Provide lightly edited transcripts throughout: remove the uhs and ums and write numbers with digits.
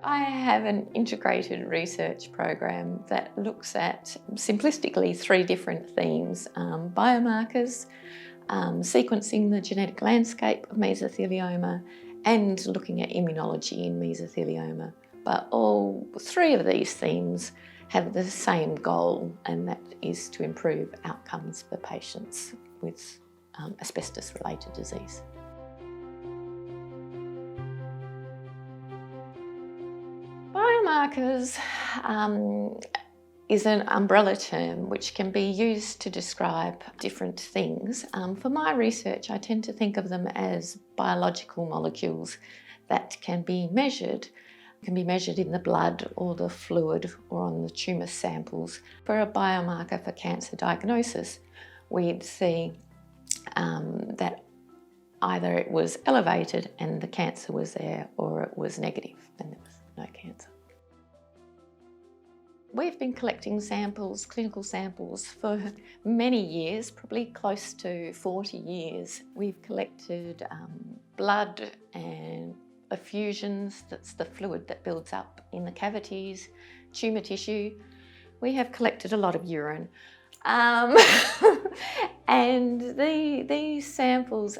I have an integrated research program that looks at, simplistically, 3 different themes: biomarkers, sequencing the genetic landscape of mesothelioma, and looking at immunology in mesothelioma. But all 3 of these themes have the same goal, and that is to improve outcomes for patients with asbestos-related disease. Biomarkers is an umbrella term which can be used to describe different things. For my research, I tend to think of them as biological molecules that can be measured in the blood or the fluid or on the tumour samples. For a biomarker for cancer diagnosis, we'd see that either it was elevated and the cancer was there, or it was negative and there was no cancer. We've been collecting samples, clinical samples, for many years, probably close to 40 years. We've collected blood and effusions, that's the fluid that builds up in the cavities, tumour tissue. We have collected a lot of urine. And these samples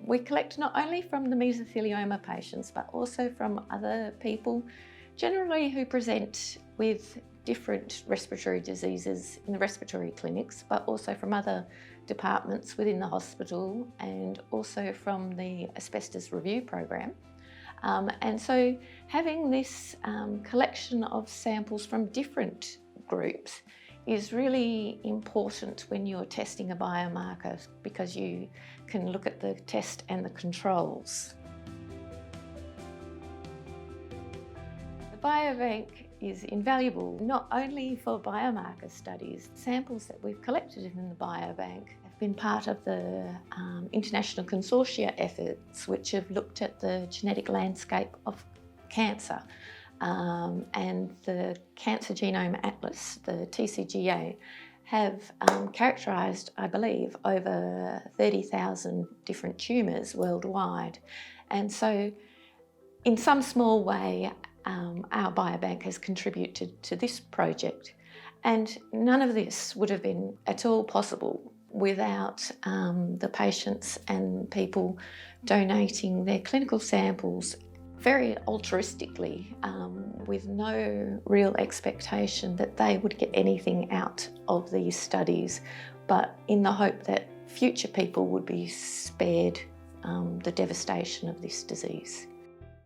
we collect not only from the mesothelioma patients, but also from other people, generally who present with different respiratory diseases in the respiratory clinics, but also from other departments within the hospital and also from the asbestos review program. And so having this collection of samples from different groups is really important when you're testing a biomarker, because you can look at the test and the controls. The biobank is invaluable not only for biomarker studies. Samples that we've collected in the biobank have been part of the international consortia efforts which have looked at the genetic landscape of cancer. And the Cancer Genome Atlas, the TCGA, have characterised, I believe, over 30,000 different tumours worldwide. And so, in some small way, our biobank has contributed to this project. And none of this would have been at all possible without the patients and people donating their clinical samples very altruistically, with no real expectation that they would get anything out of these studies, but in the hope that future people would be spared the devastation of this disease.